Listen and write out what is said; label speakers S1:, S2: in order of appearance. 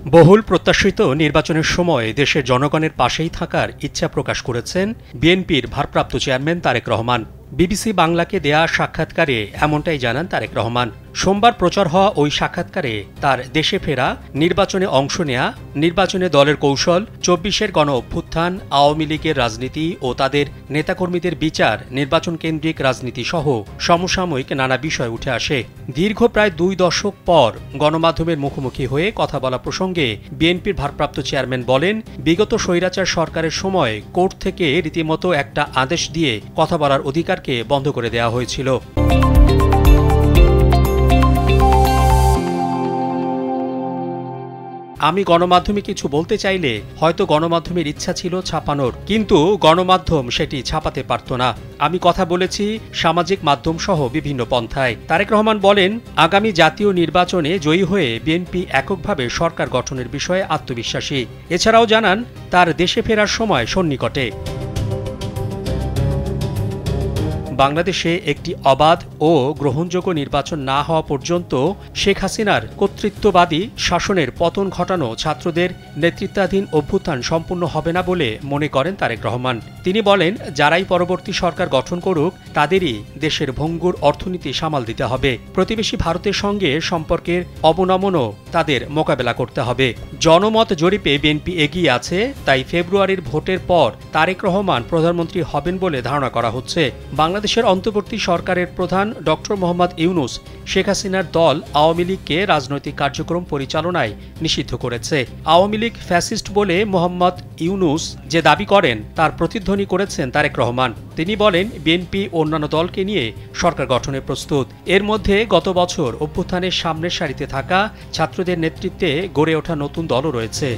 S1: বহুল প্রত্যাশিত নির্বাচনের সময় দেশের জনগণের পাশেই থাকার ইচ্ছা প্রকাশ করেছেন বিএনপির ভারপ্রাপ্ত চেয়ারম্যান তারেক রহমান। বিবিসি বাংলাকে দেয়া সাক্ষাৎকারে এমনটাই জানান তারেক রহমান। সোমবার প্রচার হওয়া ওই সাক্ষাৎকারে তার দেশে ফেরা, নির্বাচনে অংশ নেয়া, নির্বাচনে দলের কৌশল, ২৪-এর গণ অভ্যুত্থান, আওয়ামী লীগের রাজনীতি ও তাদের নেতাকর্মীদের বিচার, নির্বাচন কেন্দ্রিক রাজনীতি সহ সমসাময়িক নানা বিষয় উঠে আসে। দীর্ঘ প্রায় ২ দশক পর গণমাধ্যমের মুখোমুখি হয়ে কথা বলা প্রসঙ্গে বিএনপির ভারপ্রাপ্ত চেয়ারম্যান বলেন, বিগত স্বৈরাচার সরকারের সময় কোর্ট থেকে রীতিমতো একটা আদেশ দিয়ে কথা বলার অধিকারকে বন্ধ করে দেওয়া হয়েছিল। আমি গণমাধ্যমে কিছু বলতে চাইলে হয়তো গণমাধ্যমের ইচ্ছা ছিল ছাপানোর, কিন্তু গণমাধ্যম সেটি ছাপাতে পারত না। আমি কথা বলেছি সামাজিক মাধ্যম সহ বিভিন্ন পন্থায়। তারেক রহমান বলেন, আগামী জাতীয় নির্বাচনে জয়ী হয়ে বিএনপি এককভাবে সরকার গঠনের বিষয়ে আত্মবিশ্বাসী। এছাড়াও জানান, তার দেশে ফেরার সময় সন্নিকটে। বাংলাদেশে একটি অবাধ ও গ্রহণযোগ্য নির্বাচন না হওয়া পর্যন্ত শেখ হাসিনার কর্তৃত্ববাদী শাসনের পতন ঘটানো ছাত্রদের নেতৃত্বাধীন অভ্যুত্থান সম্পূর্ণ হবে না বলে মনে করেন তারেক রহমান। তিনি বলেন, যারাই পরবর্তী সরকার গঠন করুক তাদেরই দেশের ভঙ্গুর অর্থনীতি সামাল দিতে হবে। প্রতিবেশী ভারতের সঙ্গে সম্পর্কের অবনমনও তাদের মোকাবেলা করতে হবে। জনমত জরিপে বিএনপি এগিয়ে আছে, তাই ফেব্রুয়ারির ভোটের পর তারেক রহমান প্রধানমন্ত্রী হবেন বলে ধারণা করা হচ্ছে। বাংলাদেশের অন্তর্বর্তী সরকারের প্রধান ডক্টর মোহাম্মদ ইউনূস শেখ হাসিনার দল আওয়ামী লীগকে রাজনৈতিক কার্যক্রম পরিচালনায় নিষিদ্ধ করেছে। আওয়ামী লীগ ফ্যাসিস্ট বলে মোহাম্মদ ইউনূস যে দাবি করেন তার প্রতিধ্বনি করেছেন তারেক রহমান। তিনি বলেন, বিএনপি অন্যান্য দলকে নিয়ে সরকার গঠনে প্রস্তুত। এর মধ্যে গত বছর অভ্যুত্থানের সামনের সারিতে থাকা ছাত্রদের নেতৃত্বে গড়ে ওঠা নতুন দলও রয়েছে।